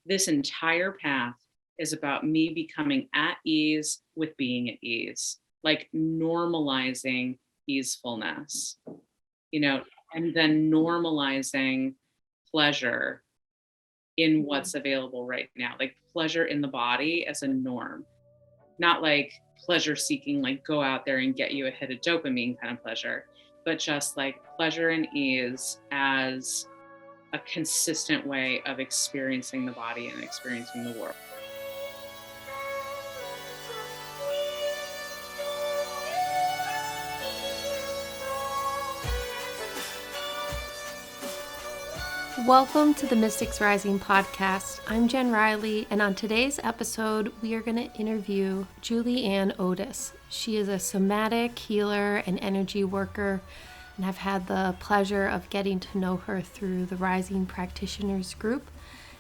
this entire path is about me becoming at ease with being at ease, like normalizing easefulness, you know, and then normalizing pleasure in what's available right now, like pleasure in the body as a norm, not like pleasure seeking, like go out there and get you a hit of dopamine kind of pleasure, but just like pleasure and ease as a consistent way of experiencing the body and experiencing the world. Welcome to the Mystics Rising podcast. I'm Jen Riley, and on today's episode, we are going to interview Julianne Otis. She is a somatic healer and energy worker, and I've had the pleasure of getting to know her through the Rising Practitioners group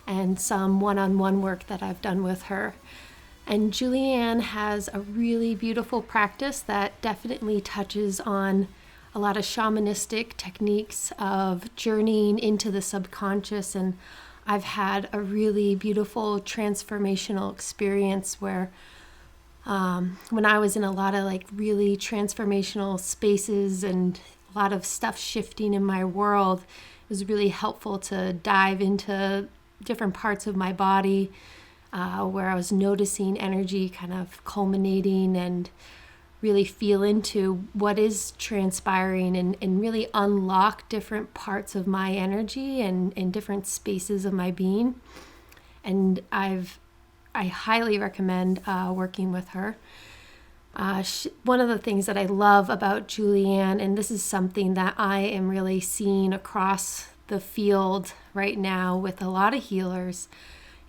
and some one-on-one work that I've done with her. And Julianne has a really beautiful practice that definitely touches on a lot of shamanistic techniques of journeying into the subconscious, and I've had a really beautiful transformational experience where when I was in a lot of like really transformational spaces and a lot of stuff shifting in my world, it was really helpful to dive into different parts of my body where I was noticing energy kind of culminating and really feel into what is transpiring and really unlock different parts of my energy and different spaces of my being. And I highly recommend working with her. One of the things that I love about Julianne, and this is something that I am really seeing across the field right now with a lot of healers,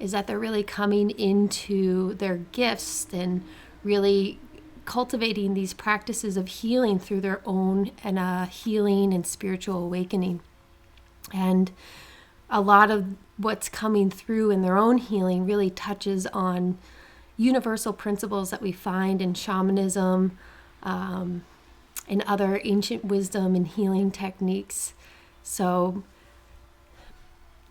is that they're really coming into their gifts and really cultivating these practices of healing through their own and healing and spiritual awakening. And a lot of what's coming through in their own healing really touches on universal principles that we find in shamanism and other ancient wisdom and healing techniques. So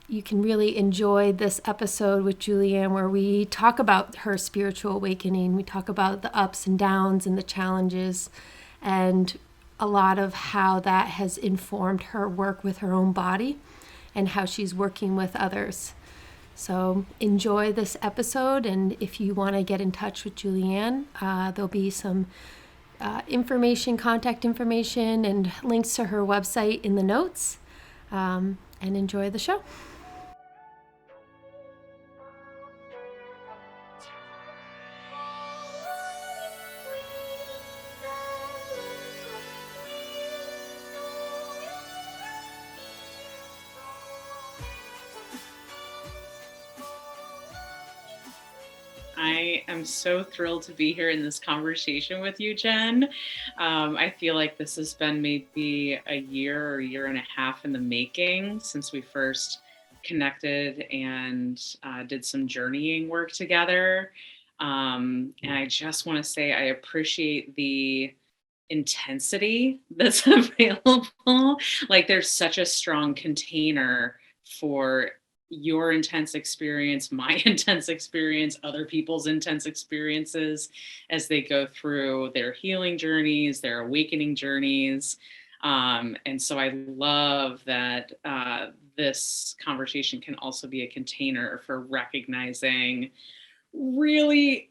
you can really enjoy this episode with Julianne where we talk about her spiritual awakening. We talk about the ups and downs and the challenges and a lot of how that has informed her work with her own body and how she's working with others. So enjoy this episode, and if you want to get in touch with Julianne, there'll be some information, contact information, and links to her website in the notes. And enjoy the show. I am so thrilled to be here in this conversation with you, Jen. I feel like this has been maybe a year or year and a half in the making since we first connected and did some journeying work together. And I just want to say I appreciate the intensity that's available. Like there's such a strong container for your intense experience, my intense experience, other people's intense experiences as they go through their healing journeys, their awakening journeys. And so I love that this conversation can also be a container for recognizing really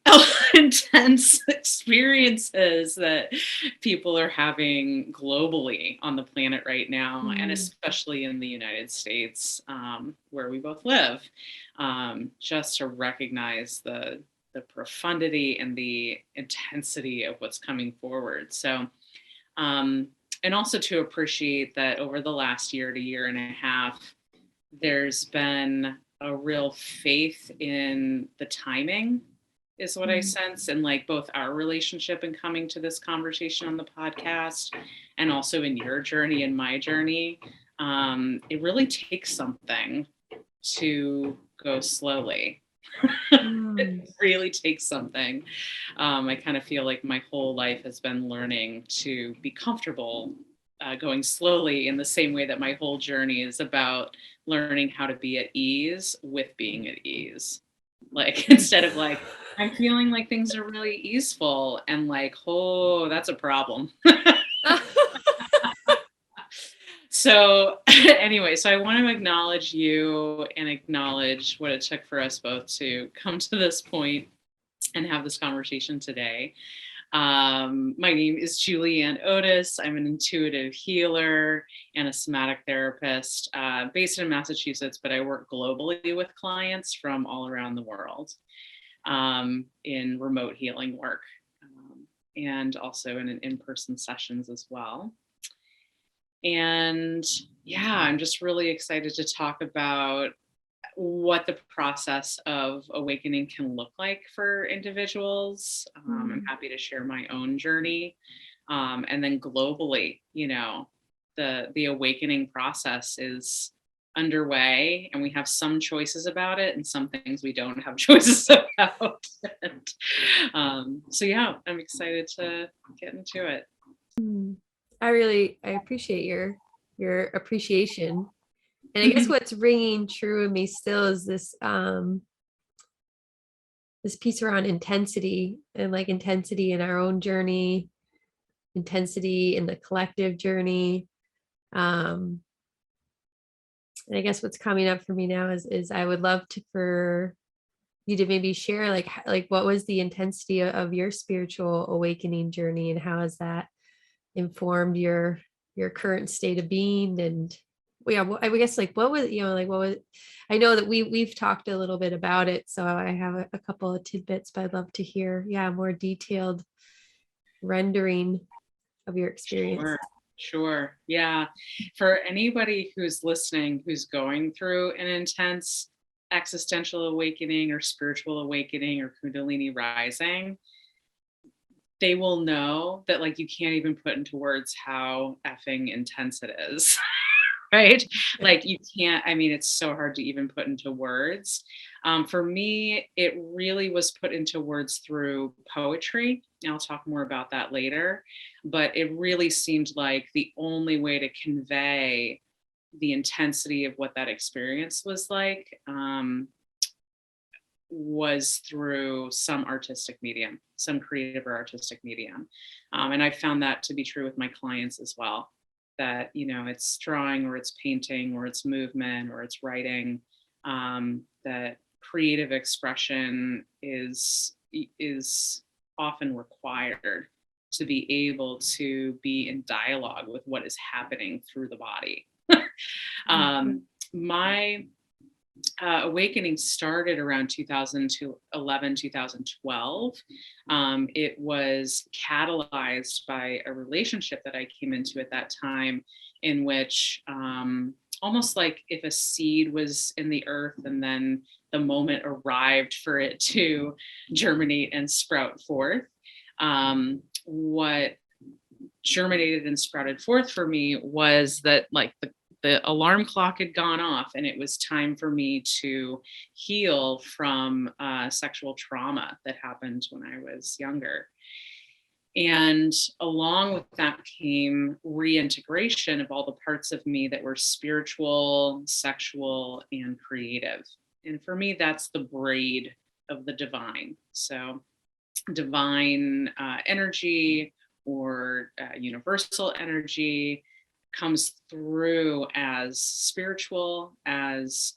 intense experiences that people are having globally on the planet right now, and especially in the United States, where we both live, just to recognize the profundity and the intensity of what's coming forward. So, and also to appreciate that over the last year to year and a half, there's been a real faith in the timing is what I sense, and like both our relationship and coming to this conversation on the podcast and also in your journey and my journey. It really takes something to go slowly. It really takes something. I kind of feel like my whole life has been learning to be comfortable going slowly in the same way that my whole journey is about learning how to be at ease with being at ease. Like instead of like, I'm feeling like things are really easeful and like, oh, that's a problem. So anyway, so I want to acknowledge you and acknowledge what it took for us both to come to this point and have this conversation today. My name is Julianne Otis. I'm an intuitive healer and a somatic therapist based in Massachusetts, but I work globally with clients from all around the world in remote healing work and also in in-person sessions as well. And yeah, I'm just really excited to talk about what the process of awakening can look like for individuals. I'm happy to share my own journey. And then globally, the awakening process is underway and we have some choices about it and some things we don't have choices about. So yeah, I'm excited to get into it. I appreciate your appreciation. And I guess what's ringing true in me still is this this piece around intensity and like intensity in our own journey, intensity in the collective journey. And I guess what's coming up for me now is I would love for you to maybe share like what was the intensity of your spiritual awakening journey and how has that informed your current state of being. And yeah, I guess like what was I know that we've talked a little bit about it, so I have a couple of tidbits, but I'd love to hear more detailed rendering of your experience. Sure. Yeah. For anybody who's listening, who's going through an intense existential awakening or spiritual awakening or Kundalini rising, they will know that like you can't even put into words how effing intense it is. Right? Like you can't, I mean, it's so hard to even put into words. For me, it really was put into words through poetry. And I'll talk more about that later. But it really seemed like the only way to convey the intensity of what that experience was like was through some artistic medium, some creative or artistic medium. And I found that to be true with my clients as well. That it's drawing or it's painting or it's movement or it's writing, that creative expression is often required to be able to be in dialogue with what is happening through the body. My awakening started around 2011, 2012. It was catalyzed by a relationship that I came into at that time, in which almost like if a seed was in the earth and then the moment arrived for it to germinate and sprout forth. What germinated and sprouted forth for me was that like the alarm clock had gone off and it was time for me to heal from sexual trauma that happened when I was younger. And along with that came reintegration of all the parts of me that were spiritual, sexual, and creative. And for me, that's the braid of the divine. So divine energy or universal energy comes through as spiritual, as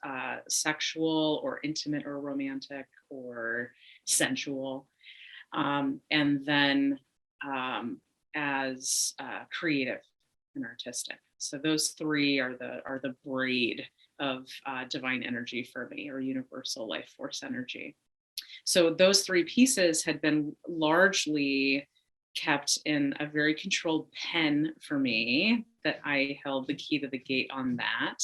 sexual or intimate or romantic or sensual, and then as creative and artistic. So those three are the braid of divine energy for me, or universal life force energy. So those three pieces had been largely kept in a very controlled pen for me, that I held the key to the gate on that.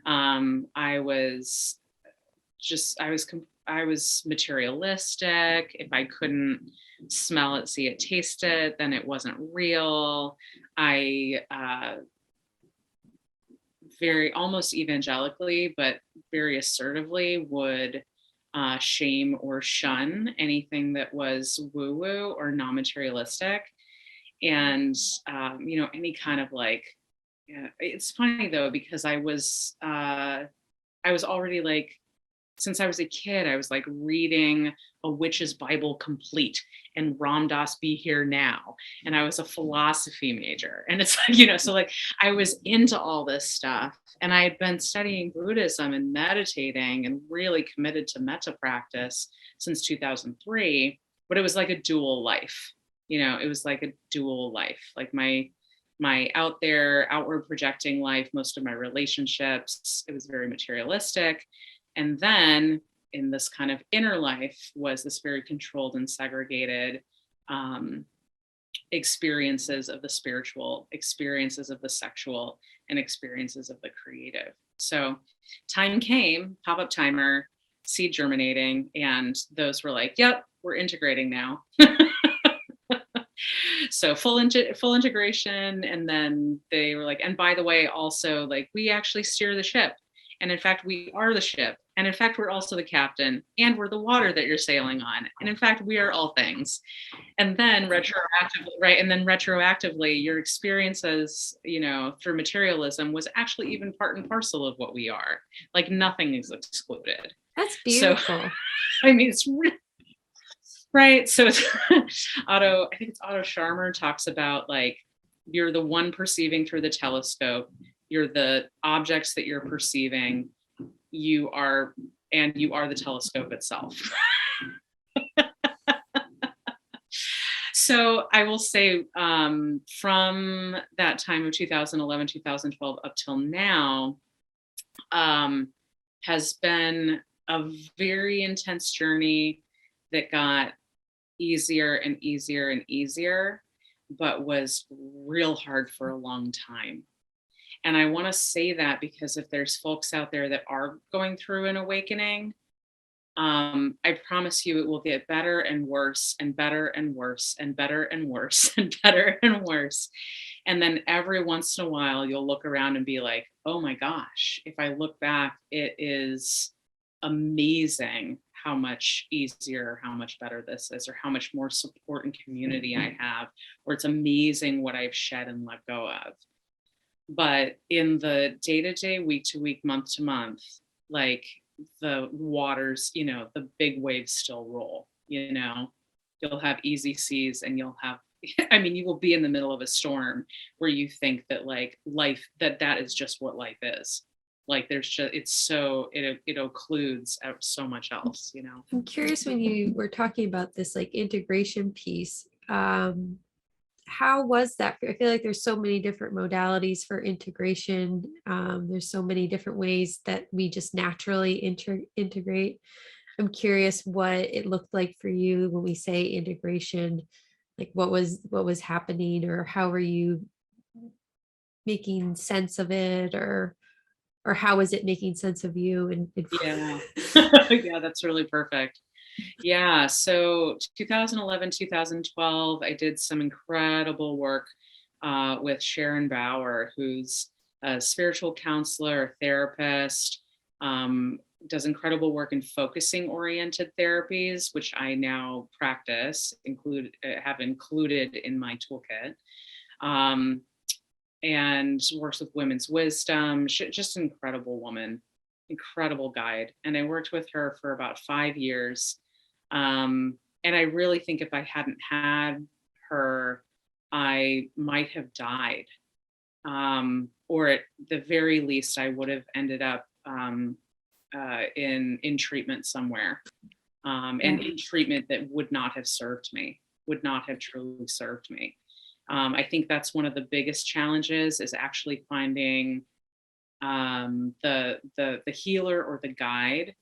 I was materialistic. If I couldn't smell it, see it, taste it, then it wasn't real. I very almost evangelically, but very assertively would shame or shun anything that was woo-woo or non-materialistic. And, any kind of like, yeah, it's funny though, because I was already like, since I was a kid, I was like reading A Witch's Bible Complete and Ram Dass Be Here Now. And I was a philosophy major. And it's like, so like I was into all this stuff. And I had been studying Buddhism and meditating and really committed to metta practice since 2003. But it was like a dual life. It was like a dual life. Like my out there, outward projecting life, most of my relationships, it was very materialistic. And then in this kind of inner life was this very controlled and segregated experiences of the spiritual, experiences of the sexual, and experiences of the creative. So time came, pop-up timer, seed germinating, and those were like, yep, we're integrating now. So full integration. And then they were like, and by the way, also like, we actually steer the ship. And in fact, we are the ship. And in fact, we're also the captain, and we're the water that you're sailing on. And in fact, we are all things. And then retroactively, right? And then retroactively, your experiences, through materialism was actually even part and parcel of what we are. Like nothing is excluded. That's beautiful. So, I mean, it's really, right. So it's I think it's Otto Scharmer talks about like, you're the one perceiving through the telescope. You're the objects that you're perceiving. You are the telescope itself. So I will say from that time of 2011, 2012 up till now has been a very intense journey that got easier and easier and easier, but was real hard for a long time. And I want to say that because if there's folks out there that are going through an awakening, I promise you it will get better and worse and better and worse and better and worse and better and worse. And then every once in a while, you'll look around and be like, oh my gosh, if I look back, it is amazing how much easier, how much better this is, or how much more support and community I have, or it's amazing what I've shed and let go of. But in the day-to-day, week-to-week, month-to-month, like the waters, the big waves still roll, you'll have easy seas and you'll have, you will be in the middle of a storm where you think that like life, that is just what life is. Like there's just, it occludes out so much else, I'm curious, when you were talking about this like integration piece, how was that? I feel like there's so many different modalities for integration. There's so many different ways that we just naturally integrate. I'm curious what it looked like for you when we say integration. Like what was happening, or how were you making sense of it, or how is it making sense of you? And yeah. Yeah, that's really perfect. Yeah, so 2011, 2012, I did some incredible work with Sharon Bauer, who's a spiritual counselor, therapist, does incredible work in focusing oriented therapies, which I now practice, have included in my toolkit, and works with women's wisdom. Just an incredible woman, incredible guide. And I worked with her for about 5 years. And I really think if I hadn't had her, I might have died. Or at the very least, I would have ended up in treatment somewhere. And in treatment that would not have served me, would not have truly served me. I think that's one of the biggest challenges, is actually finding the healer or the guide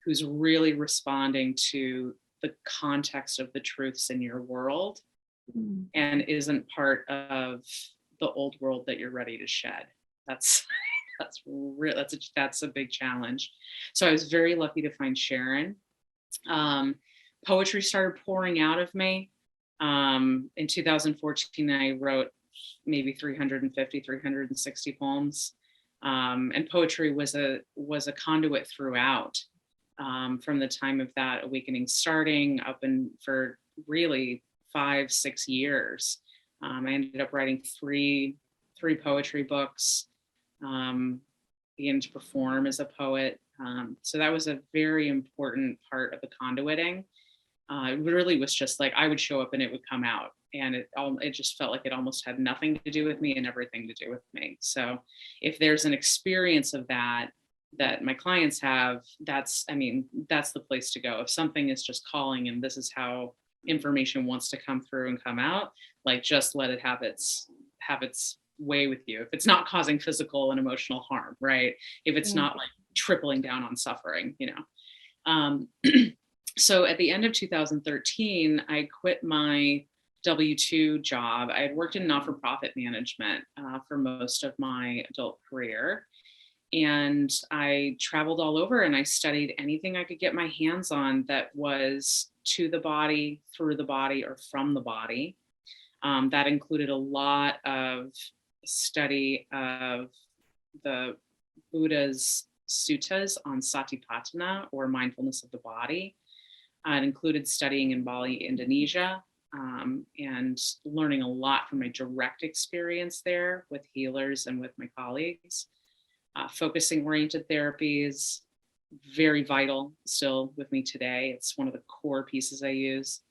who's really responding to the context of the truths in your world and isn't part of the old world that you're ready to shed. That's a big challenge. So I was very lucky to find Sharon. Poetry started pouring out of me. In 2014, I wrote maybe 350, 360 poems. And poetry was a conduit throughout, from the time of that awakening starting up and for really 5-6 years. I ended up writing three poetry books, began to perform as a poet. So that was a very important part of the conduiting. It really was just like I would show up and it would come out, and it just felt like it almost had nothing to do with me and everything to do with me. So if there's an experience of that my clients have, that's the place to go. If something is just calling and this is how information wants to come through and come out, like just let it have its way with you. If it's not causing physical and emotional harm, right? If it's not like tripling down on suffering, Um, so at the end of 2013, I quit my W-2 job. I had worked in not-for-profit management for most of my adult career. And I traveled all over and I studied anything I could get my hands on that was to the body, through the body, or from the body. That included a lot of study of the Buddha's suttas on satipatthana, or mindfulness of the body. It included studying in Bali, Indonesia, and learning a lot from my direct experience there with healers and with my colleagues. Focusing oriented therapies, very vital still with me today. It's one of the core pieces I use.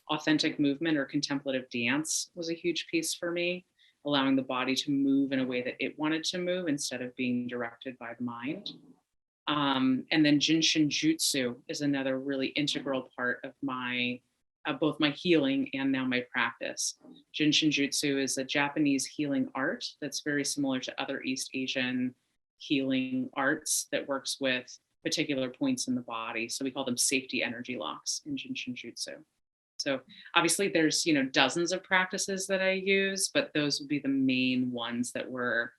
Authentic movement or contemplative dance was a huge piece for me, allowing the body to move in a way that it wanted to move instead of being directed by the mind. And then Jin Shin Jyutsu is another really integral part of my both my healing and now my practice. Jin Shin Jyutsu is a Japanese healing art that's very similar to other East Asian healing arts that works with particular points in the body. So we call them safety energy locks in Jin Shin Jyutsu. So obviously there's, dozens of practices that I use, but those would be the main ones that were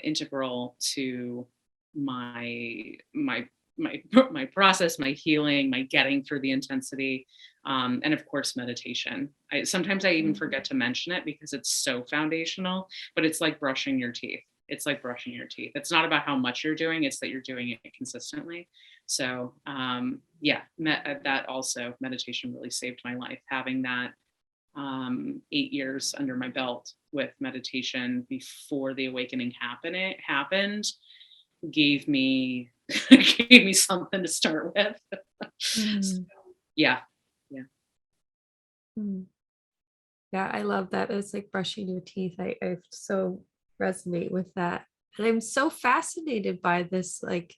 integral to my process, my healing, my getting through the intensity, and of course meditation. Sometimes I even forget to mention it because it's so foundational, but it's like brushing your teeth. It's like brushing your teeth. It's not about how much you're doing, it's that you're doing it consistently. So that also, meditation really saved my life. Having that 8 years under my belt with meditation before the awakening happened gave me something to start with. So, yeah. Yeah, I love that. It's like brushing your teeth. I so resonate with that. And I'm so fascinated by this like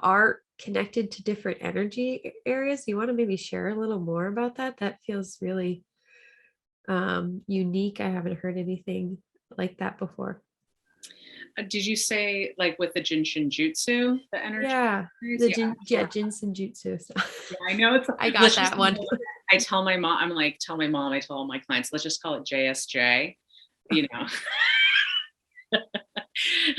art connected to different energy areas. You want to maybe share a little more about that? That feels really unique. I haven't heard anything like that before. Did you say like with the Jin Shin Jyutsu, the energy? Yeah, the Jin Shin Jyutsu. So. Yeah, I know it's. I got that one. I tell my mom. I tell all my clients, let's just call it JSJ.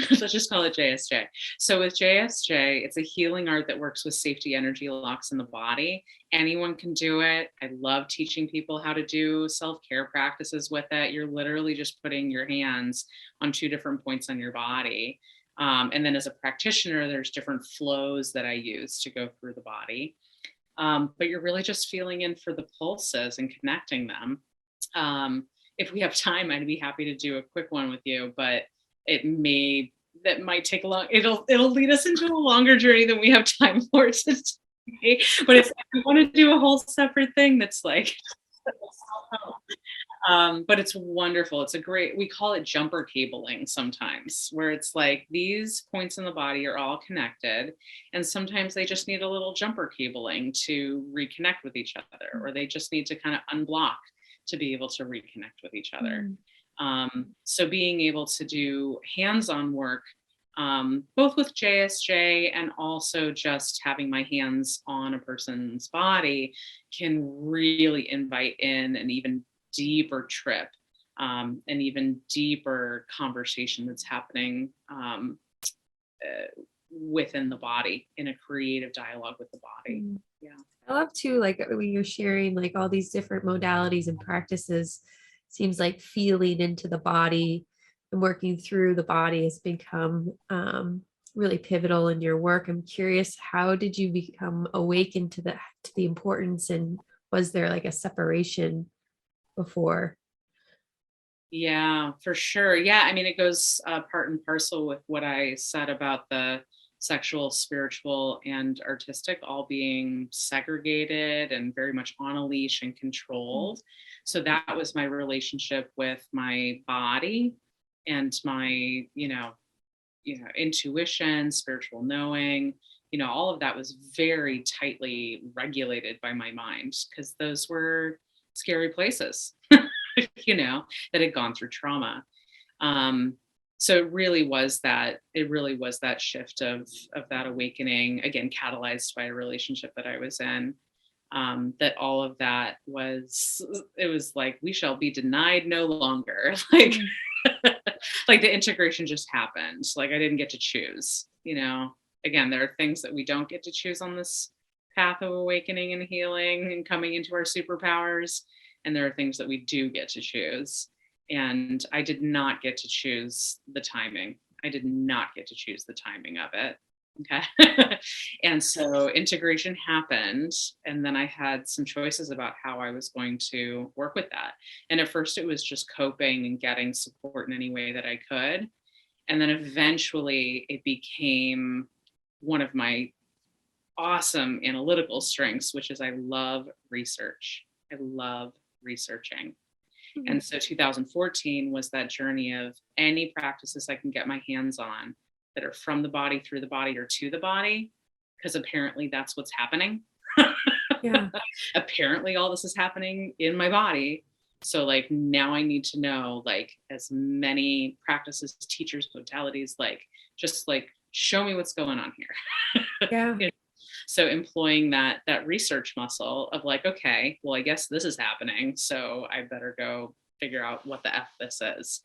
Let's just call it JSJ. So with JSJ, it's a healing art that works with safety energy locks in the body. Anyone can do it. I love teaching people how to do self-care practices with it. You're literally just putting your hands on two different points on your body. And then as a practitioner, there's different flows that I use to go through the body. But you're really just feeling in for the pulses and connecting them. If we have time, I'd be happy to do a quick one with you, but that might take a long, it'll lead us into a longer journey than we have time for today. But if we want to do a whole separate thing, that's like, but it's wonderful. We call it jumper cabling sometimes, where it's like these points in the body are all connected. And sometimes they just need a little jumper cabling to reconnect with each other, or they just need to kind of unblock to be able to reconnect with each other. So being able to do hands-on work, both with JSJ and also just having my hands on a person's body, can really invite in an even deeper trip, an even deeper conversation that's happening within the body, in a creative dialogue with the body. Yeah. I love too, like when you're sharing like all these different modalities and practices, seems like feeling into the body and working through the body has become really pivotal in your work. I'm curious, how did you become awakened to the importance, and was there like a separation before? Yeah, for sure. Yeah, I mean, it goes part and parcel with what I said about the sexual, spiritual, and artistic all being segregated and very much on a leash and Mm. controlled. So that was my relationship with my body and my, intuition, spiritual knowing. All of that was very tightly regulated by my mind because those were scary places. That had gone through trauma. Um, so it really was that shift of that awakening, again, catalyzed by a relationship that I was in. That all of that it was like, we shall be denied no longer. Like, Mm. like the integration just happened. Like I didn't get to choose. Again, there are things that we don't get to choose on this path of awakening and healing and coming into our superpowers. And there are things that we do get to choose. And I did not get to choose the timing. I did not get to choose the timing of it. Okay. And so integration happened. And then I had some choices about how I was going to work with that. And at first, it was just coping and getting support in any way that I could. And then eventually, it became one of my awesome analytical strengths, which is I love research. I love researching. Mhm. And so 2014 was that journey of any practices I can get my hands on that are from the body, through the body, or to the body, because apparently that's what's happening. Yeah. Apparently, all this is happening in my body. So, like, now I need to know, like, as many practices, teachers, modalities, like, just like, show me what's going on here. Yeah. You know, so employing that research muscle of like, okay, well, I guess this is happening, so I better go figure out what the f this is.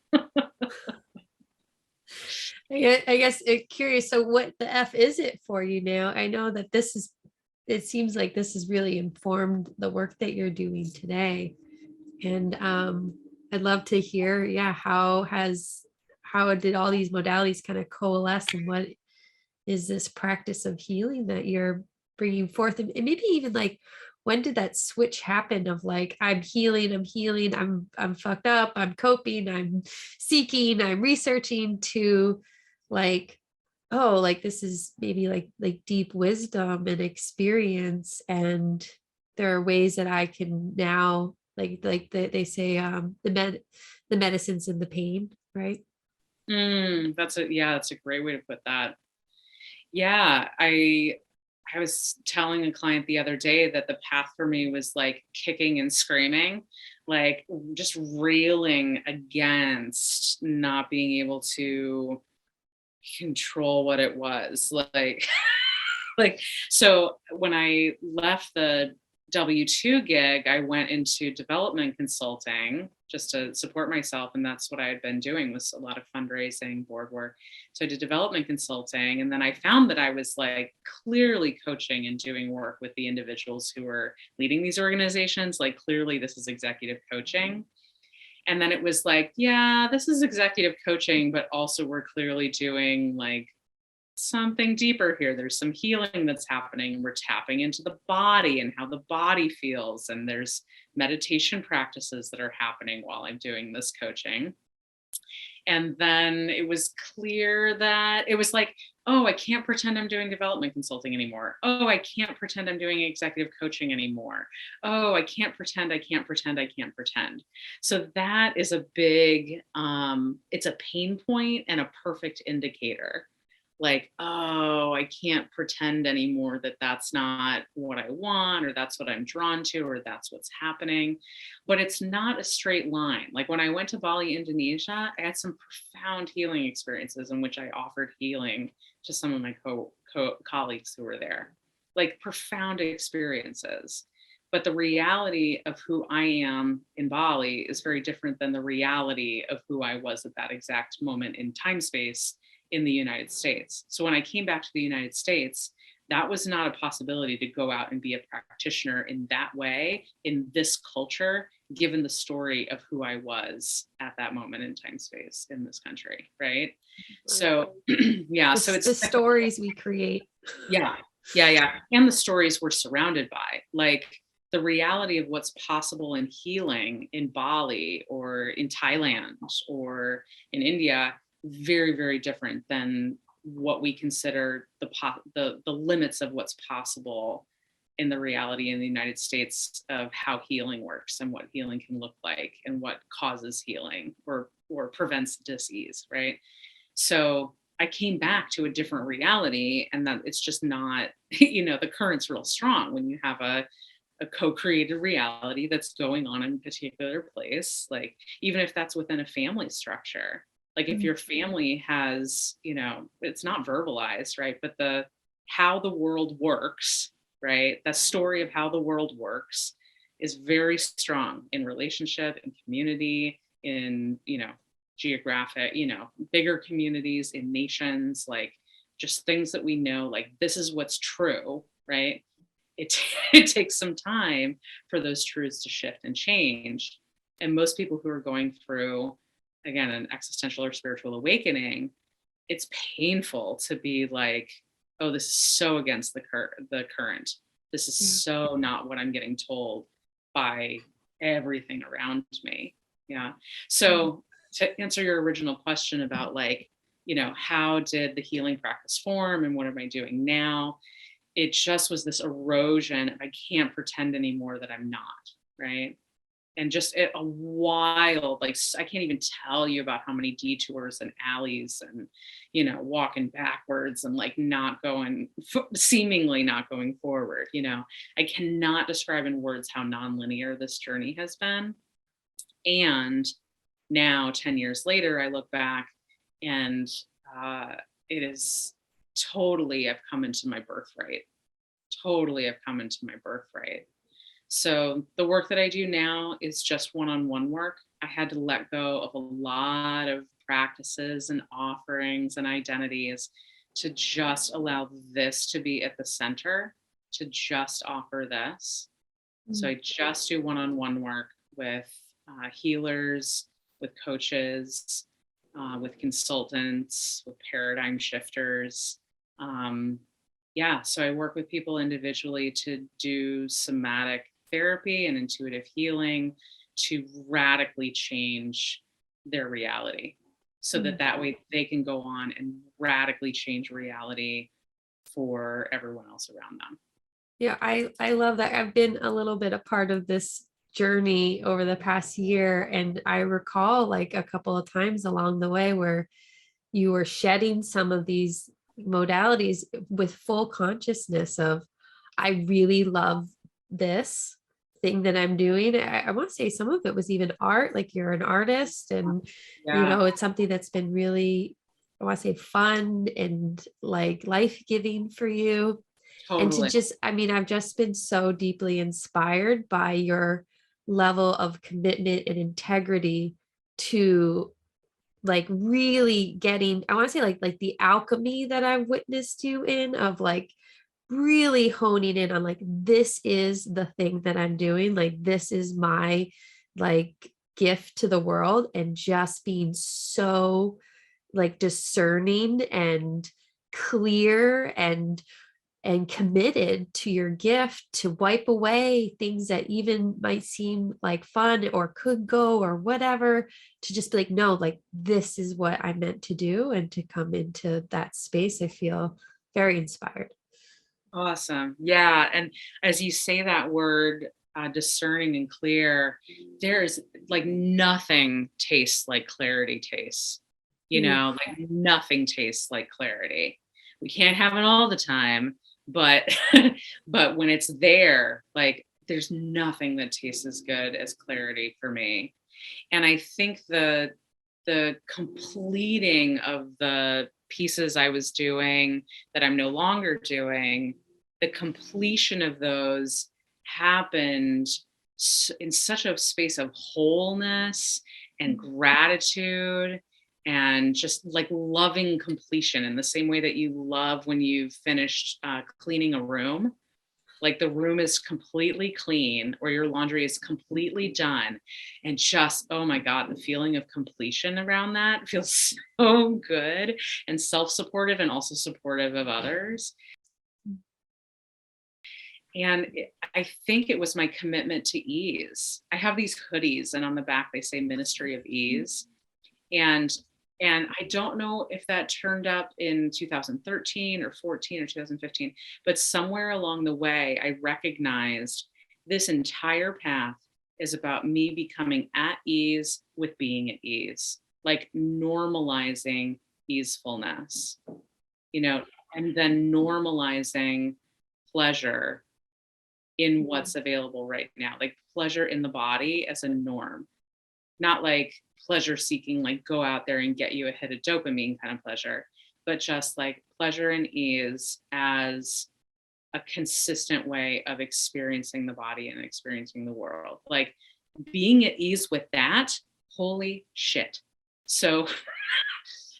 I guess curious. So, what the F is it for you now? I know that it seems like this has really informed the work that you're doing today. And I'd love to hear, yeah, how did all these modalities kind of coalesce, and what is this practice of healing that you're bringing forth? And maybe even like, when did that switch happen of like, I'm healing, I'm fucked up, I'm coping, I'm seeking, I'm researching, to like, oh, like this is maybe like deep wisdom and experience, and there are ways that I can now, they say, the medicines and the pain, right? That's a great way to put that. Yeah, I was telling a client the other day that the path for me was like kicking and screaming, like just railing against not being able to control what it was. Like like, so when I left the W-2 gig, I went into development consulting just to support myself. And that's what I had been doing, was a lot of fundraising, board work. So I did development consulting. And then I found that I was like clearly coaching and doing work with the individuals who were leading these organizations. Like, clearly this is executive coaching. And then it was like, yeah, this is executive coaching, but also we're clearly doing like something deeper here. There's some healing that's happening. We're tapping into the body and how the body feels. And there's meditation practices that are happening while I'm doing this coaching. And then it was clear that it was like, oh, I can't pretend I'm doing development consulting anymore. Oh, I can't pretend I'm doing executive coaching anymore. Oh, I can't pretend, I can't pretend, I can't pretend. So that is a big, it's a pain point and a perfect indicator. Like, oh, I can't pretend anymore that that's not what I want, or that's what I'm drawn to, or that's what's happening. But it's not a straight line. Like when I went to Bali, Indonesia, I had some profound healing experiences in which I offered healing to some of my colleagues who were there, like profound experiences. But the reality of who I am in Bali is very different than the reality of who I was at that exact moment in time space in the United States. So when I came back to the United States, that was not a possibility to go out and be a practitioner in that way, in this culture, given the story of who I was at that moment in time space in this country. Right. So, yeah. So it's The stories we create. yeah. Yeah. Yeah. And the stories we're surrounded by. Like, the reality of what's possible in healing in Bali or in Thailand or in India, very, very different than what we consider the limits of what's possible in the reality in the United States of how healing works and what healing can look like and what causes healing or prevents disease, right? So I came back to a different reality, and that it's just not, the current's real strong when you have a co-created reality that's going on in a particular place, like even if that's within a family structure. Like if your family has, it's not verbalized, right? But how the world works, right? The story of how the world works is very strong in relationship, in community, in, geographic, bigger communities, in nations, like just things that we know, like this is what's true, right? It takes some time for those truths to shift and change. And most people who are going through, again, an existential or spiritual awakening, it's painful to be like, oh, this is so against the current. This is so not what I'm getting told by everything around me. Yeah. So to answer your original question about like, how did the healing practice form and what am I doing now? It just was this erosion. I can't pretend anymore that I'm not, right? And just a wild, like, I can't even tell you about how many detours and alleys and, walking backwards and like not going, seemingly not going forward. I cannot describe in words how nonlinear this journey has been. And now 10 years later, I look back and it is totally, I've come into my birthright. Totally, I've come into my birthright. So the work that I do now is just one-on-one work. I had to let go of a lot of practices and offerings and identities to just allow this to be at the center, to just offer this. So I just do one-on-one work with healers, with coaches, with consultants, with paradigm shifters. So I work with people individually to do somatic therapy and intuitive healing to radically change their reality so that way they can go on and radically change reality for everyone else around them. Yeah, I love that. I've been a little bit a part of this journey over the past year, and I recall like a couple of times along the way where you were shedding some of these modalities with full consciousness of, I really love this thing that I'm doing. I want to say some of it was even art, like you're an artist and, it's something that's been really, I want to say fun and like life-giving for you. Totally. And to just, I've just been so deeply inspired by your level of commitment and integrity to like really getting, I want to say like the alchemy that I've witnessed you in of like really honing in on like, this is the thing that I'm doing. Like, this is my like gift to the world, and just being so like discerning and clear and committed to your gift to wipe away things that even might seem like fun or could go or whatever, to just be like, no, like this is what I meant to do, and to come into that space. I feel very inspired. Awesome. Yeah. And as you say that word, discerning and clear, there's like nothing tastes like clarity tastes, like nothing tastes like clarity. We can't have it all the time, but but when it's there, like there's nothing that tastes as good as clarity for me. And I think the completing of the pieces I was doing that I'm no longer doing, the completion of those happened in such a space of wholeness and gratitude and just like loving completion, in the same way that you love when you've finished cleaning a room. Like the room is completely clean or your laundry is completely done. And just, oh my God, the feeling of completion around that feels so good and self-supportive and also supportive of others. I think it was my commitment to ease. I have these hoodies, and on the back they say Ministry of Ease. And I don't know if that turned up in 2013 or 14 or 2015, but somewhere along the way, I recognized this entire path is about me becoming at ease with being at ease, like normalizing easefulness, you know, and then normalizing pleasure in what's available right now, like pleasure in the body as a norm, not like pleasure seeking, like go out there and get you a hit of dopamine kind of pleasure, but just like pleasure and ease as a consistent way of experiencing the body and experiencing the world. Like being at ease with that, holy shit. So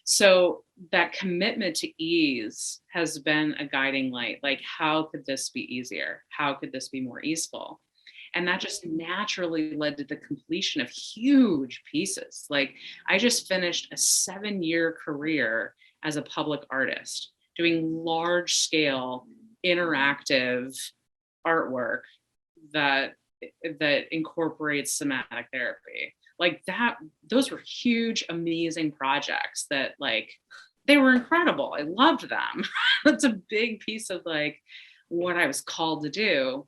so that commitment to ease has been a guiding light. Like, how could this be easier? How could this be more easeful? And that just naturally led to the completion of huge pieces. Like, I just finished a 7-year career as a public artist, doing large scale interactive artwork that incorporates somatic therapy. Like that, those were huge, amazing projects that like they were incredible. I loved them. That's a big piece of like what I was called to do.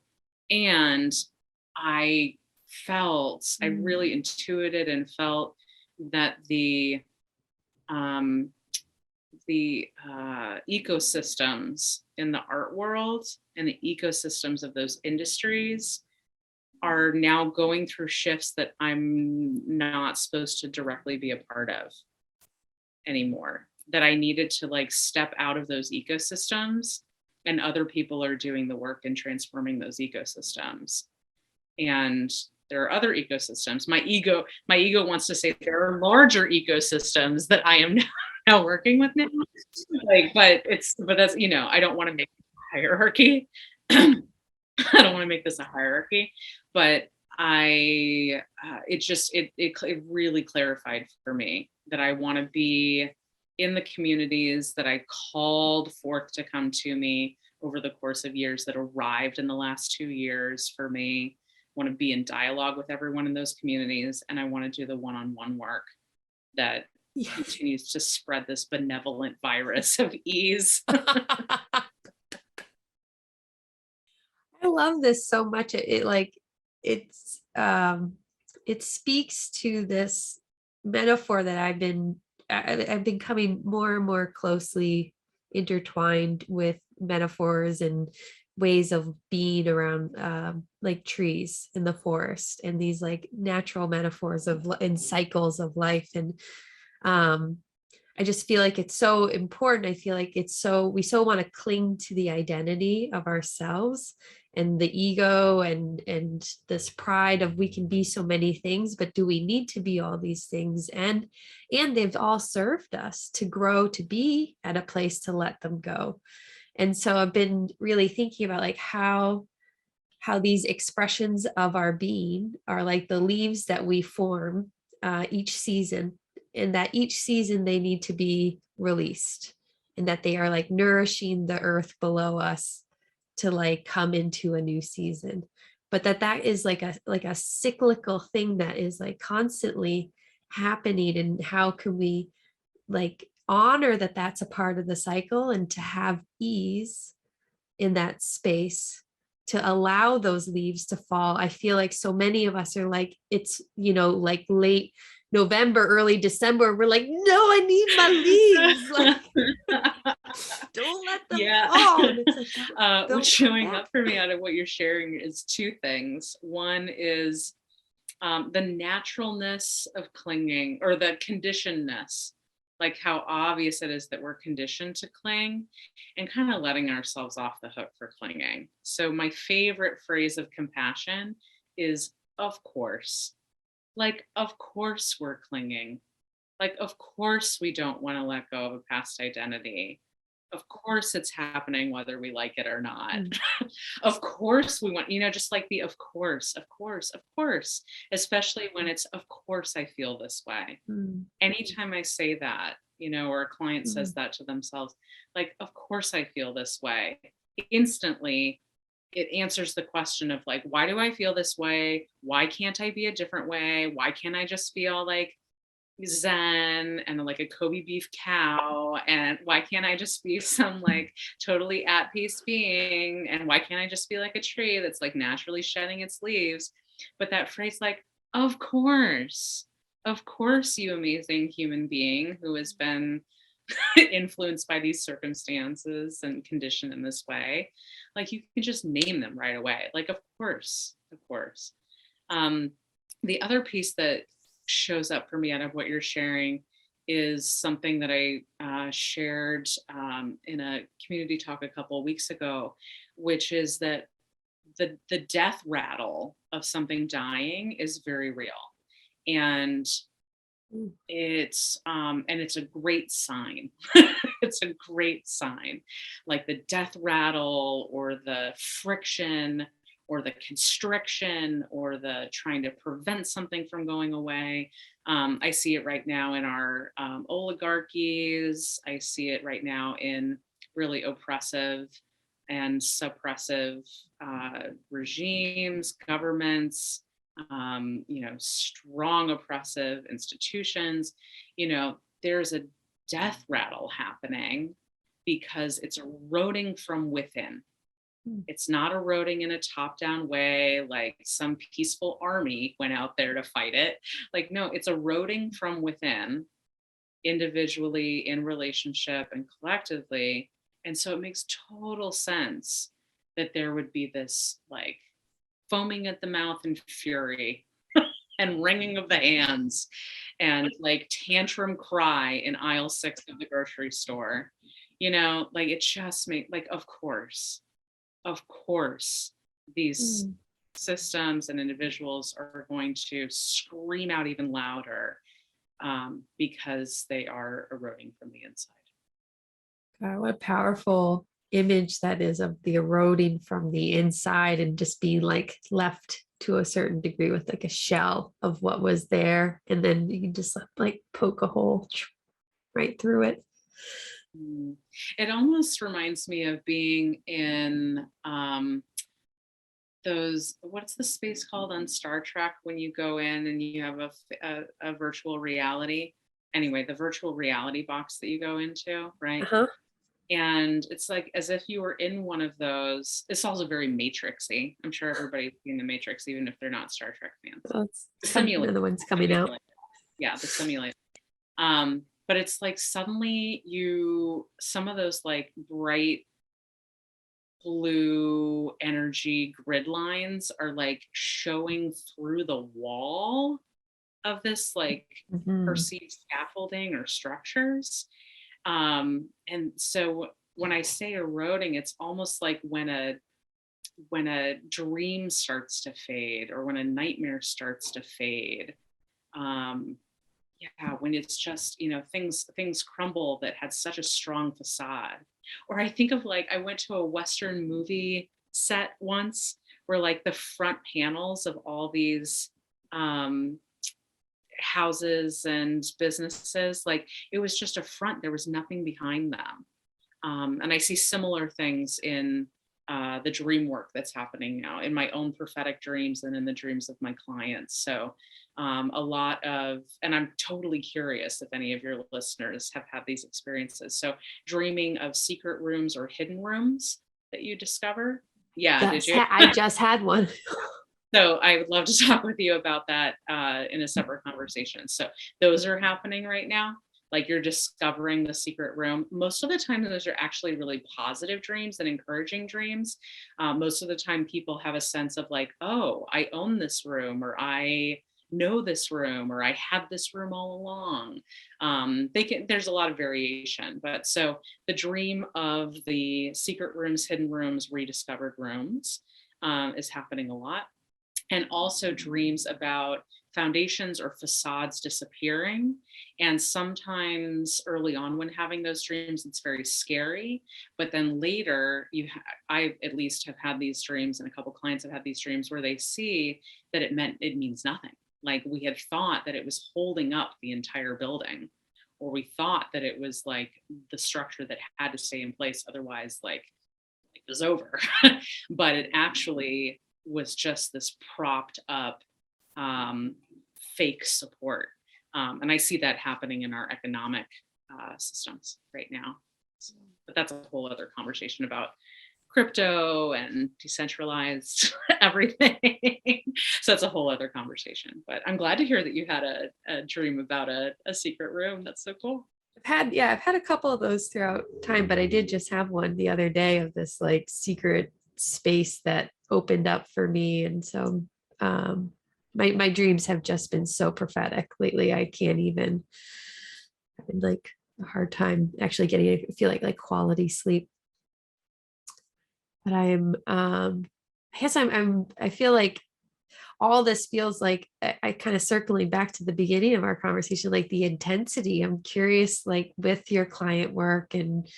And I I really intuited and felt that um, the ecosystems in the art world and the ecosystems of those industries are now going through shifts that I'm not supposed to directly be a part of anymore. That I needed to like step out of those ecosystems, and other people are doing the work and transforming those ecosystems. And there are other ecosystems. My ego wants to say there are larger ecosystems that I am now working with now. Like, but that's, I don't want to make a hierarchy. I don't want to make this a hierarchy, but it really clarified for me that I want to be in the communities that I called forth to come to me over the course of years that arrived in the last 2 years for me. I want to be in dialogue with everyone in those communities, and I want to do the one-on-one work that continues to spread this benevolent virus of ease. I love this so much. It speaks to this metaphor that I've been coming more and more closely intertwined with metaphors and ways of being around like trees in the forest, and these like natural metaphors and cycles of life. And I just feel like it's so important. I feel like we so want to cling to the identity of ourselves and the ego and this pride of we can be so many things, but do we need to be all these things? And they've all served us to grow, to be at a place to let them go. And so I've been really thinking about like how these expressions of our being are like the leaves that we form each season, and that each season they need to be released, and that they are like nourishing the earth below us to like come into a new season. But that is like a cyclical thing that is like constantly happening. And how can we like honor that that's a part of the cycle, and to have ease in that space to allow those leaves to fall? I feel like so many of us are like, it's, like late November, early December, we're like, no, I need my leaves. Like, don't let them fall. And it's like, what's showing up for me out of what you're sharing is two things. One is the naturalness of clinging, or the conditionedness, like how obvious it is that we're conditioned to cling, and kind of letting ourselves off the hook for clinging. So my favorite phrase of compassion is, of course. Like, of course we're clinging. Like, of course we don't want to let go of a past identity. Of course it's happening whether we like it or not. Of course we want, just like the of course, especially when it's, of course I feel this way. Anytime I say that, or a client says that to themselves, like, of course I feel this way, instantly it answers the question of like, why do I feel this way? Why can't I be a different way? Why can't I just feel like zen and like a Kobe beef cow? And why can't I just be some like totally at peace being? And why can't I just be like a tree that's like naturally shedding its leaves? But that phrase, like, of course, you amazing human being who has been influenced by these circumstances and conditioned in this way, like you can just name them right away. Like, of course. Um, the other piece that shows up for me out of what you're sharing is something that I shared in a community talk a couple of weeks ago, which is that the death rattle of something dying is very real, and Mm. it's a great sign. It's a great sign, like the death rattle or the friction or the constriction or the trying to prevent something from going away. I see it right now in our oligarchies. I see it right now in really oppressive and suppressive regimes, governments, strong oppressive institutions. There's a death rattle happening because it's eroding from within. Mm. It's not eroding in a top down way, like some peaceful army went out there to fight it. Like, no, it's eroding from within, individually, in relationship, and collectively. And so it makes total sense that there would be this like foaming at the mouth and fury and wringing of the hands and like tantrum cry in aisle 6 of the grocery store. Like it just made like, of course, these Mm. systems and individuals are going to scream out even louder because they are eroding from the inside. God, what a powerful image that is of the eroding from the inside and just being like left to a certain degree with like a shell of what was there. And then you can just like poke a hole right through it. Mm. It almost reminds me of being in what's the space called on Star Trek when you go in and you have a virtual reality? Anyway, the virtual reality box that you go into, right? Uh-huh. And it's like as if you were in one of those. It's also very Matrixy. I'm sure everybody's seen the Matrix, even if they're not Star Trek fans. Well, it's The simulator. another one's coming out. Yeah, the simulator. But it's like suddenly some of those like bright blue energy grid lines are like showing through the wall of this like Mhm. perceived scaffolding or structures. And so when I say eroding, it's almost like when a dream starts to fade or when a nightmare starts to fade. Yeah, when it's just, things crumble that had such a strong facade. Or I think of like I went to a Western movie set once where like the front panels of all these um houses and businesses, like it was just a front, there was nothing behind them. And I see similar things in the dream work that's happening now in my own prophetic dreams and in the dreams of my clients. So a lot of, and I'm totally curious if any of your listeners have had these experiences. So dreaming of secret rooms or hidden rooms that you discover. Yeah, did you? I just had one. So I would love to talk with you about that in a separate conversation. So those are happening right now. Like you're discovering the secret room. Most of the time, those are actually really positive dreams and encouraging dreams. Most of the time, people have a sense of like, oh, I own this room, or I know this room, or I had this room all along. There's a lot of variation, but so the dream of the secret rooms, hidden rooms, rediscovered rooms is happening a lot, and also dreams about foundations or facades disappearing. And sometimes early on when having those dreams, it's very scary. But then later, I at least have had these dreams, and a couple clients have had these dreams where they see that it means nothing. Like we had thought that it was holding up the entire building, or we thought that it was like the structure that had to stay in place. Otherwise, like was over. But it actually was just this propped up fake support. And I see that happening in our economic systems right now. So, but that's a whole other conversation about crypto and decentralized everything. So that's a whole other conversation. But I'm glad to hear that you had a dream about a secret room. That's so cool. I've had a couple of those throughout time, but I did just have one the other day of this like secret space that opened up for me. And so my dreams have just been so prophetic lately. I can't even, having like a hard time actually getting, I feel like quality sleep. But I feel like all this feels like I kind of circling back to the beginning of our conversation, like the intensity. I'm curious, like with your client work and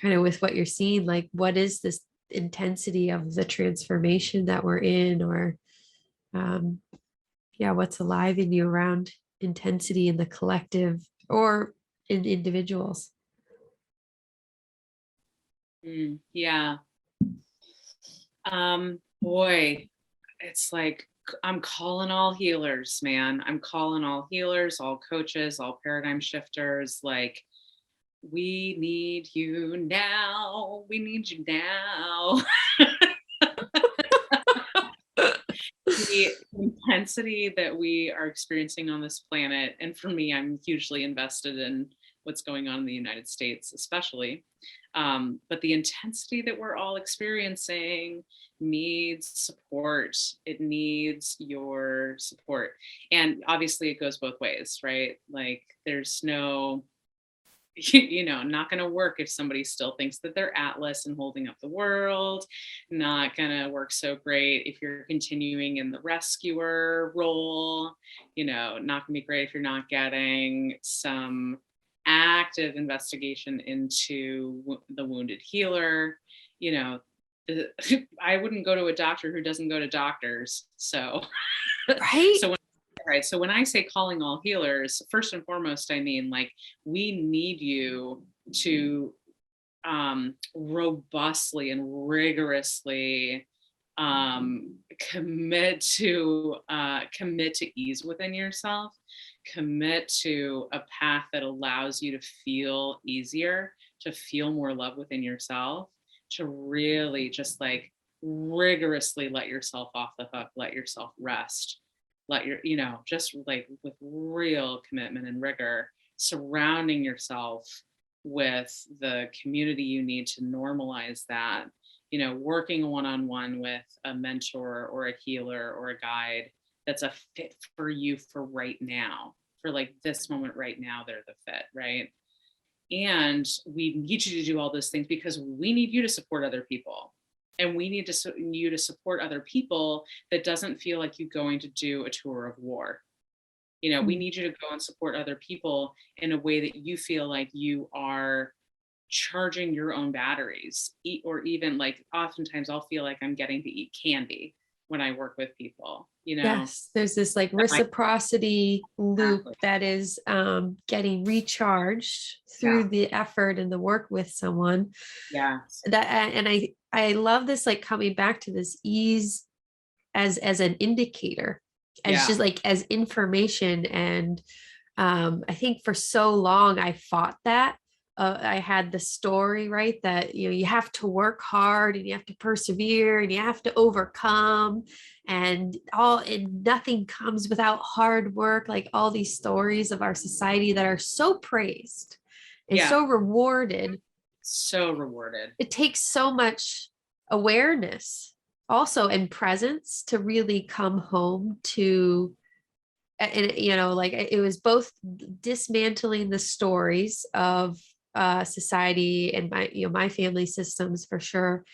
kind of with what you're seeing, like what is this intensity of the transformation that we're in, or what's alive in you around intensity in the collective or in individuals? Yeah. Boy, it's like I'm calling all healers, man. I'm calling all healers, all coaches, all paradigm shifters. Like, we need you now. We need you now. The intensity that we are experiencing on this planet, and for me, I'm hugely invested in what's going on in the United States, especially. But the intensity that we're all experiencing needs support. It needs your support. And obviously, it goes both ways, right? Like, there's no, not going to work if somebody still thinks that they're Atlas and holding up the world. Not going to work so great if you're continuing in the rescuer role. Not going to be great if you're not getting some active investigation into the wounded healer. I wouldn't go to a doctor who doesn't go to doctors. So, Right. So when I say calling all healers, first and foremost, I mean, like, we need you to robustly and rigorously commit to ease within yourself, commit to a path that allows you to feel easier, to feel more love within yourself, to really just like rigorously let yourself off the hook, let yourself rest, just like with real commitment and rigor, surrounding yourself with the community you need to normalize that, working one-on-one with a mentor or a healer or a guide that's a fit for you for right now, for like this moment right now, they're the fit, right? And we need you to do all those things because we need you to support other people. And we need you to support other people that doesn't feel like you're going to do a tour of war. We need you to go and support other people in a way that you feel like you are charging your own batteries, or even like oftentimes I'll feel like I'm getting to eat candy when I work with people. Yes, there's this like reciprocity loop that is getting recharged through the effort and the work with someone. Yeah. And I love this, like coming back to this ease as an indicator, as just like as information. And I think for so long I fought that. I had the story, right, that you have to work hard and you have to persevere and you have to overcome, and nothing comes without hard work, like all these stories of our society that are so praised and so rewarded. It takes so much awareness also and presence to really come home to. And like it was both dismantling the stories of society and my family systems for sure,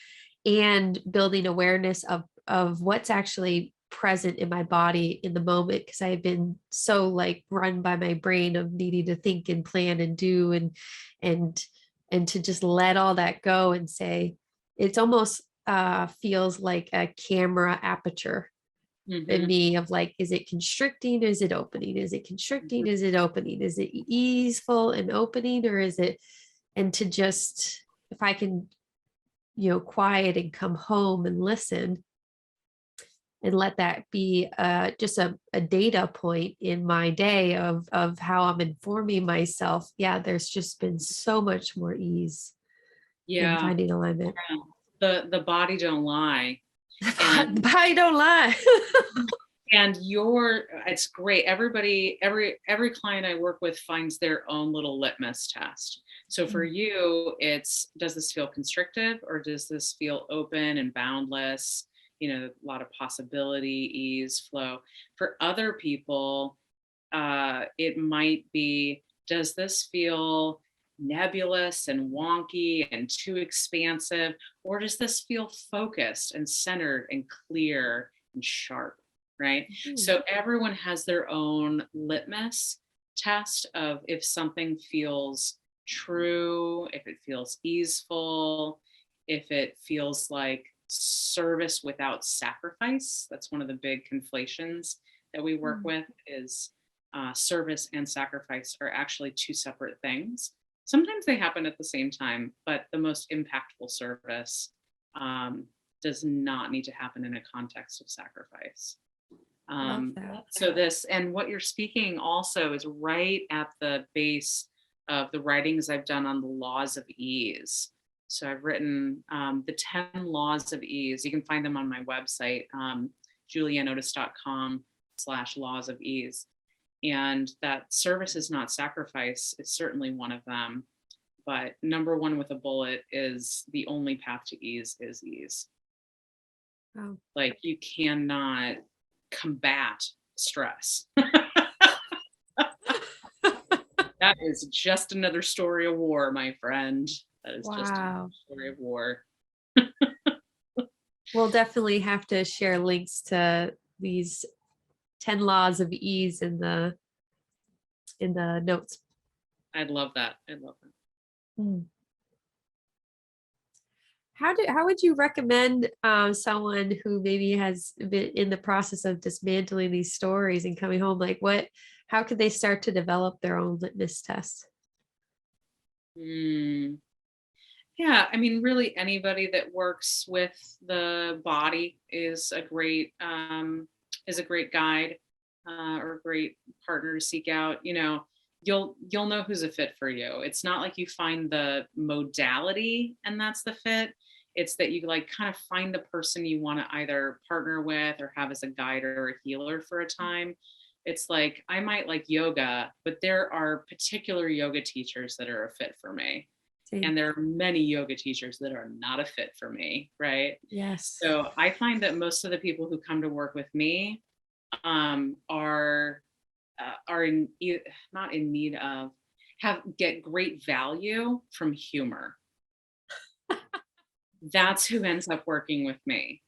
and building awareness of what's actually present in my body in the moment, because I have been so like run by my brain of needing to think and plan and do and to just let all that go and say, it's almost feels like a camera aperture in me of like, is it constricting? Is it opening? Is it constricting? Is it opening? Is it easeful and opening, or is it, and to just, if I can quiet and come home and listen and let that be just a data point in my day of how I'm informing myself. Yeah, there's just been so much more ease in Yeah. finding alignment. The body don't lie. And I don't lie. and it's great. Every client I work with finds their own little litmus test. So for you, it's, does this feel constrictive or does this feel open and boundless? A lot of possibility, ease, flow. For other people, it might be, does this feel nebulous and wonky and too expansive, or does this feel focused and centered and clear and sharp, right? So everyone has their own litmus test of if something feels true, if it feels easeful, if it feels like service without sacrifice. That's one of the big conflations that we work with, is service and sacrifice are actually two separate things. Sometimes they happen at the same time, but the most impactful service does not need to happen in a context of sacrifice. Love that. So this, and what you're speaking also is right at the base of the writings I've done on the laws of ease. So I've written the 10 laws of ease. You can find them on my website, julianneotis.com/laws of ease. And that service is not sacrifice. It's certainly one of them. But number one with a bullet is the only path to ease is ease. Wow. Like, you cannot combat stress. That is just another story of war, my friend. That is just another story of war. We'll definitely have to share links to these 10 laws of ease in the notes. I'd love that. How would you recommend someone who maybe has been in the process of dismantling these stories and coming home, like how could they start to develop their own litmus test? Yeah, I mean, really anybody that works with the body is a great guide or a great partner to seek out. You'll know who's a fit for you. It's not like you find the modality and that's the fit. It's that you like kind of find the person you want to either partner with or have as a guide or a healer for a time. It's like, I might like yoga, but there are particular yoga teachers that are a fit for me. And there are many yoga teachers that are not a fit for me, right? Yes. So I find that most of the people who come to work with me are not in need of, get great value from humor. That's who ends up working with me.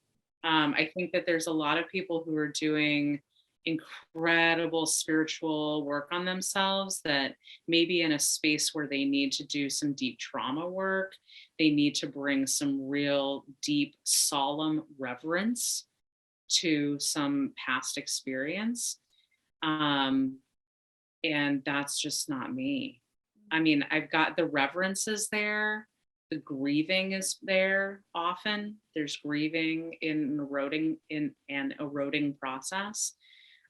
I think that there's a lot of people who are doing incredible spiritual work on themselves that maybe in a space where they need to do some deep trauma work, they need to bring some real deep, solemn reverence to some past experience. And that's just not me. I mean, I've got the reverences there. The grieving is there often. There's grieving in an eroding process.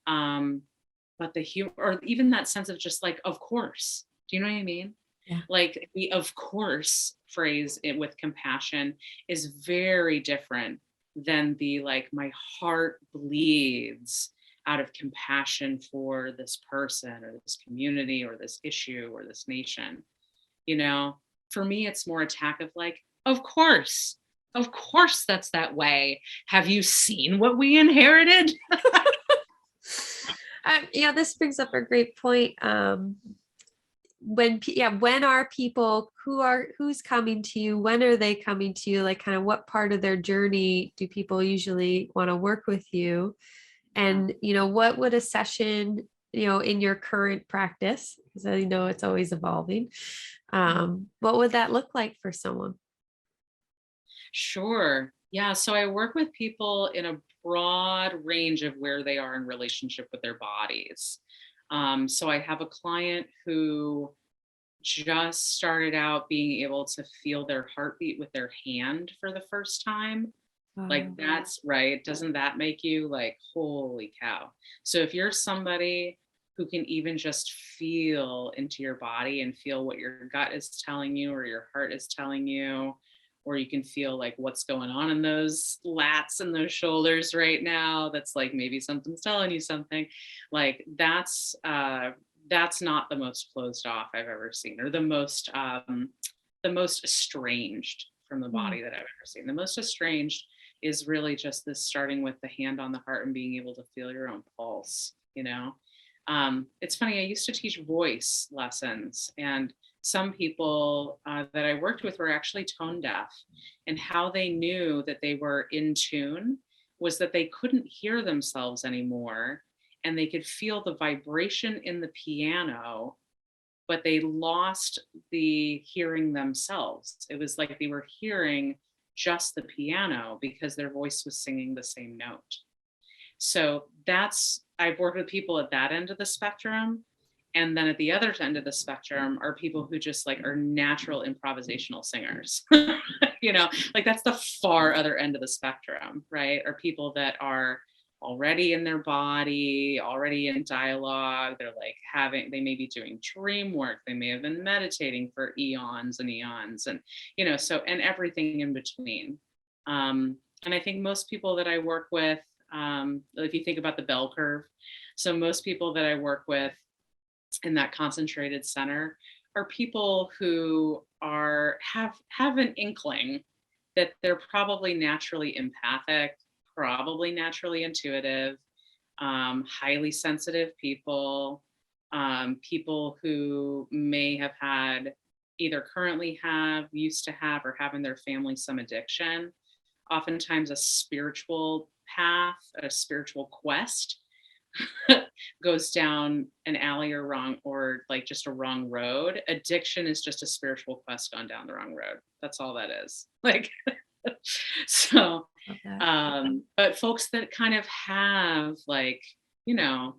But the humor, or even that sense of just like, of course, do you know what I mean? Yeah. Like the of course phrase with compassion is very different than the like, my heart bleeds out of compassion for this person or this community or this issue or this nation. For me, it's more attack of like, of course that's that way. Have you seen what we inherited? This brings up a great point. When are people who's coming to you? When are they coming to you? Like, kind of what part of their journey do people usually want to work with you? And, what would a session, in your current practice, because I know it's always evolving, what would that look like for someone? Sure. Yeah. So I work with people in a broad range of where they are in relationship with their bodies. So I have a client who just started out being able to feel their heartbeat with their hand for the first time. Like, that's right. Doesn't that make you like, holy cow? So if you're somebody who can even just feel into your body and feel what your gut is telling you or your heart is telling you, or you can feel like what's going on in those lats and those shoulders right now, that's like maybe something's telling you something, like that's not the most closed off I've ever seen, or the most estranged from the Mm. body that I've ever seen. The most estranged is really just this, starting with the hand on the heart and being able to feel your own pulse, you know? It's funny, I used to teach voice lessons, and some people that I worked with were actually tone deaf. And how they knew that they were in tune was that they couldn't hear themselves anymore, and they could feel the vibration in the piano, but they lost the hearing themselves. It was like they were hearing just the piano because their voice was singing the same note. So I've worked with people at that end of the spectrum. And then at the other end of the spectrum are people who just like are natural improvisational singers. Like that's the far other end of the spectrum, right? Are people that are already in their body, already in dialogue. They're like they may be doing dream work. They may have been meditating for eons and eons, and, and everything in between. And I think most people that I work with, if you think about the bell curve, so most people that I work with in that concentrated center are people who have an inkling that they're probably naturally empathic, probably naturally intuitive, highly sensitive people, people who may have had, either currently have, used to have, or have in their family some addiction, oftentimes a spiritual path, a spiritual quest goes down an alley or like just a wrong road. Addiction is just a spiritual quest gone down the wrong road. That's all that is. Like, so, Okay. but folks that kind of have like, you know,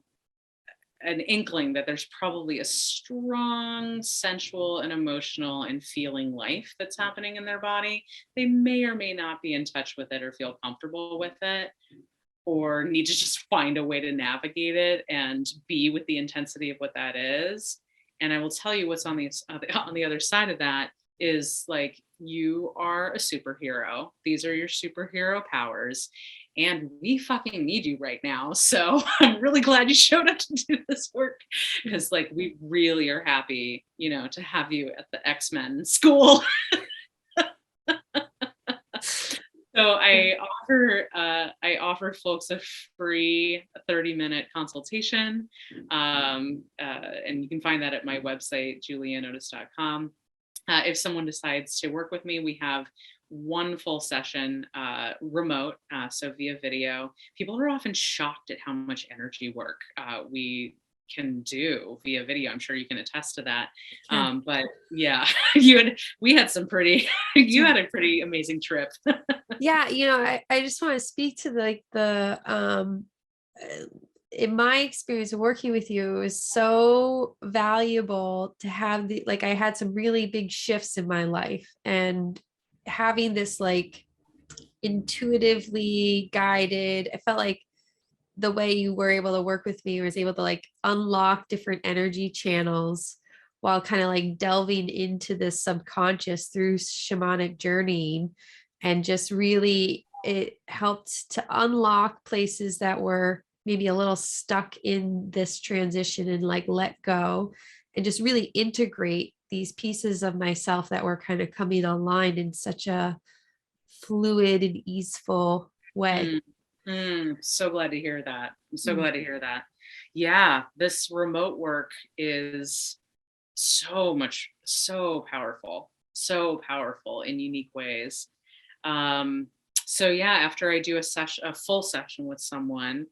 an inkling that there's probably a strong sensual and emotional and feeling life that's happening in their body, they may or may not be in touch with it or feel comfortable with it, or need to just find a way to navigate it and be with the intensity of what that is. And I will tell you what's on the other side of that is like, you are a superhero. These are your superhero powers. And we fucking need you right now. So I'm really glad you showed up to do this work, because like we really are happy, to have you at the X-Men school. So I offer folks a free 30-minute consultation, and you can find that at my website, julianneotis.com. If someone decides to work with me, we have one full session remote, so via video. People are often shocked at how much energy work we can do via video. I'm sure you can attest to that. Yeah. But yeah, we had some pretty, you had a pretty amazing trip. Yeah, I just want to speak to in my experience of working with you, it was so valuable to have I had some really big shifts in my life, and having this like intuitively guided, I felt like the way you were able to work with me was able to like unlock different energy channels while kind of like delving into the subconscious through shamanic journeying, and just really it helped to unlock places that were maybe a little stuck in this transition and like let go, and just really integrate these pieces of myself that were kind of coming online in such a fluid and easeful way. So glad to hear that. I'm so glad to hear that. Yeah, this remote work is so powerful in unique ways. So yeah, after I do a full session with someone,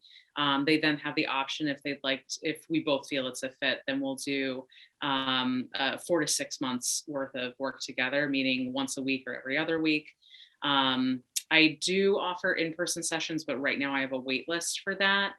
they then have the option, if we both feel it's a fit, then we'll do 4 to 6 months worth of work together, meaning once a week or every other week. I do offer in-person sessions, but right now I have a wait list for that.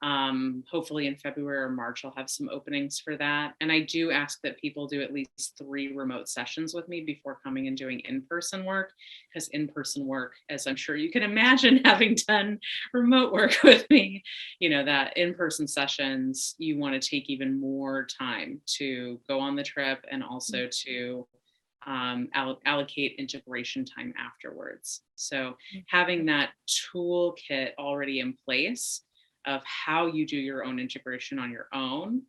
Hopefully in February or March, I'll have some openings for that. And I do ask that people do at least 3 remote sessions with me before coming and doing in-person work, because in-person work, as I'm sure you can imagine, having done remote work with me, that in-person sessions, you want to take even more time to go on the trip and also to allocate integration time afterwards. So having that toolkit already in place of how you do your own integration on your own,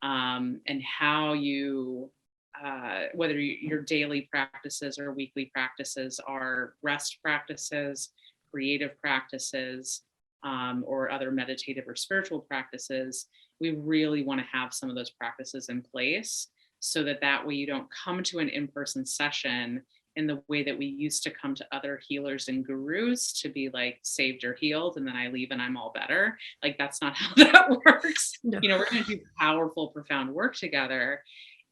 and how you, whether your daily practices or weekly practices are rest practices, creative practices, or other meditative or spiritual practices, we really want to have some of those practices in place so that way you don't come to an in-person session in the way that we used to come to other healers and gurus to be like saved or healed, and then I leave and I'm all better. Like, that's not how that works. No. We're going to do powerful, profound work together.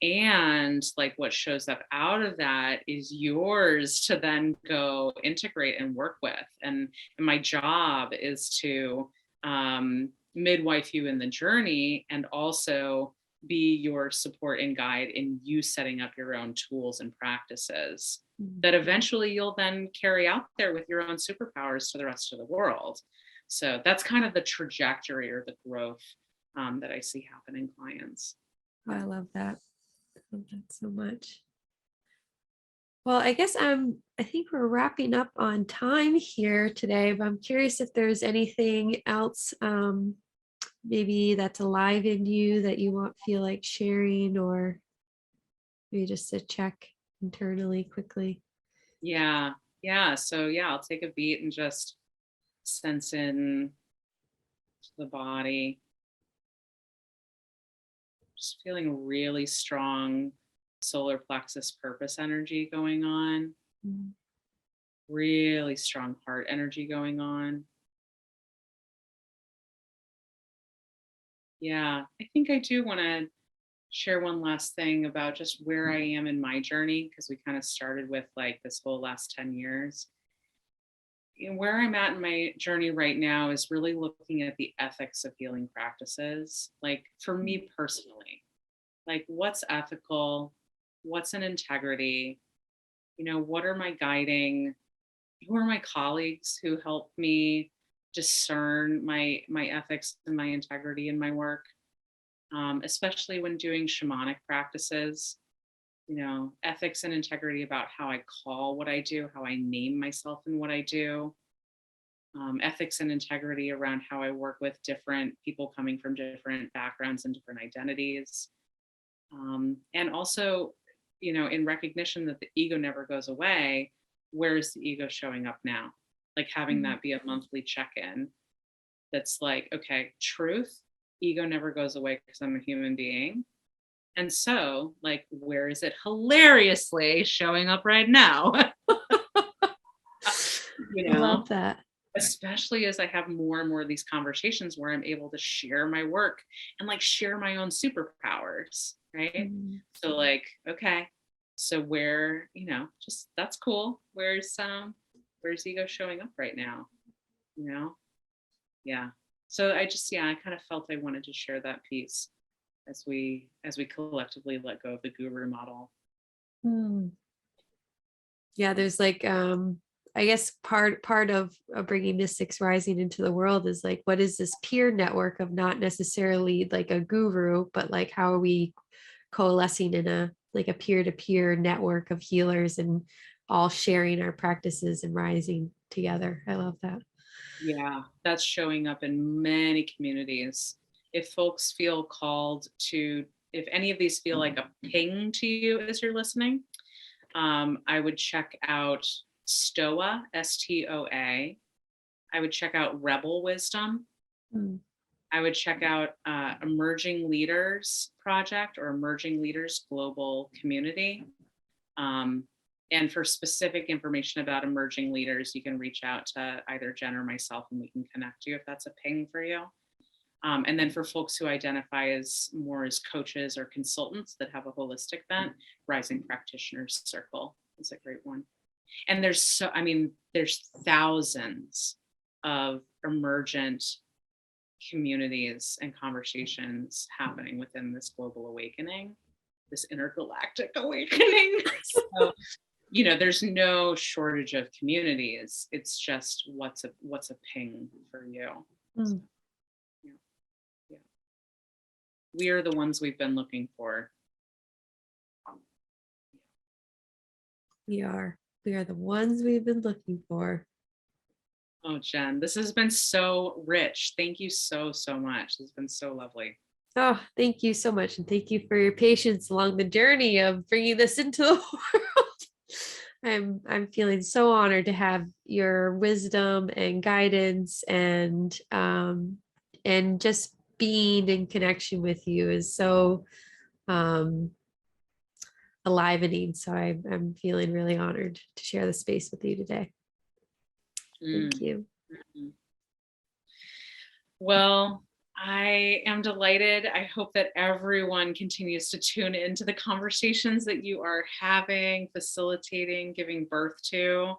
And like what shows up out of that is yours to then go integrate and work with. And my job is to midwife you in the journey and also be your support and guide in you setting up your own tools and practices that eventually you'll then carry out there with your own superpowers to the rest of the world. So that's kind of the trajectory or the growth that I see happen in clients. Oh, I love that. I love that so much. Well, I guess I think we're wrapping up on time here today, but I'm curious if there's anything else maybe that's alive in you that you feel like sharing, or maybe just to check internally quickly. Yeah. So I'll take a beat and just sense in to the body. Just feeling really strong solar plexus purpose energy going on. Really strong heart energy going on. Yeah, I think I do want to share one last thing about just where I am in my journey, because we kind of started with like this whole last 10 years. Where I'm at in my journey right now is really looking at the ethics of healing practices. Like, for me personally, like, what's ethical? What's an integrity? What are my guiding? Who are my colleagues who help me discern my ethics and my integrity in my work? Especially when doing shamanic practices, ethics and integrity about how I call what I do, how I name myself in what I do, ethics and integrity around how I work with different people coming from different backgrounds and different identities. And also, in recognition that the ego never goes away, where is the ego showing up now? Like, having that be a monthly check-in that's like, okay, truth, ego never goes away because I'm a human being. And so, like, where is it hilariously showing up right now? I love that. Especially as I have more and more of these conversations where I'm able to share my work and like share my own superpowers, right? So like, okay, so where, just that's cool. Where's ego showing up right now? Yeah. So I kind of felt I wanted to share that piece as we collectively let go of the guru model. Yeah, there's like I guess part of bringing Mystics Rising into the world is like, what is this peer network of not necessarily like a guru, but like how are we coalescing in a peer-to-peer network of healers and all sharing our practices and rising together. I love that. Yeah, that's showing up in many communities. If folks feel called to, if any of these feel like a ping to you as you're listening, I would check out STOA, STOA. I would check out Rebel Wisdom. I would check out Emerging Leaders Project or Emerging Leaders Global Community. And for specific information about emerging leaders, you can reach out to either Jen or myself and we can connect you if that's a ping for you. And then for folks who identify as more as coaches or consultants that have a holistic bent, Rising Practitioners Circle is a great one. And there's thousands of emergent communities and conversations happening within this global awakening, this intergalactic awakening. So, there's no shortage of communities. It's just what's a ping for you. So, yeah. Yeah. We are the ones we've been looking for. We are the ones we've been looking for. Oh, Jen, this has been so rich. Thank you so, so much. This has been so lovely. Oh, thank you so much. And thank you for your patience along the journey of bringing this into the world. I'm feeling so honored to have your wisdom and guidance, and just being in connection with you is so enlivening. So I'm feeling really honored to share the space with you today. Thank you. Well, I am delighted. I hope that everyone continues to tune into the conversations that you are having, facilitating, giving birth to.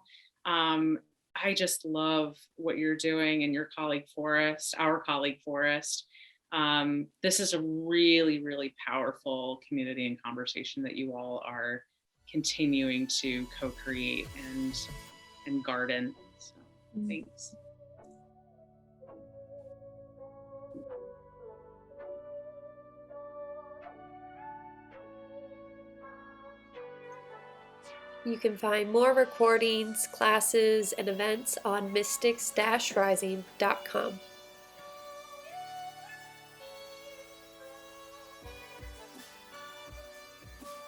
I just love what you're doing, and your colleague Forrest, our colleague Forrest. This is a really, really powerful community and conversation that you all are continuing to co-create and garden. So thanks. You can find more recordings, classes, and events on mystics-rising.com.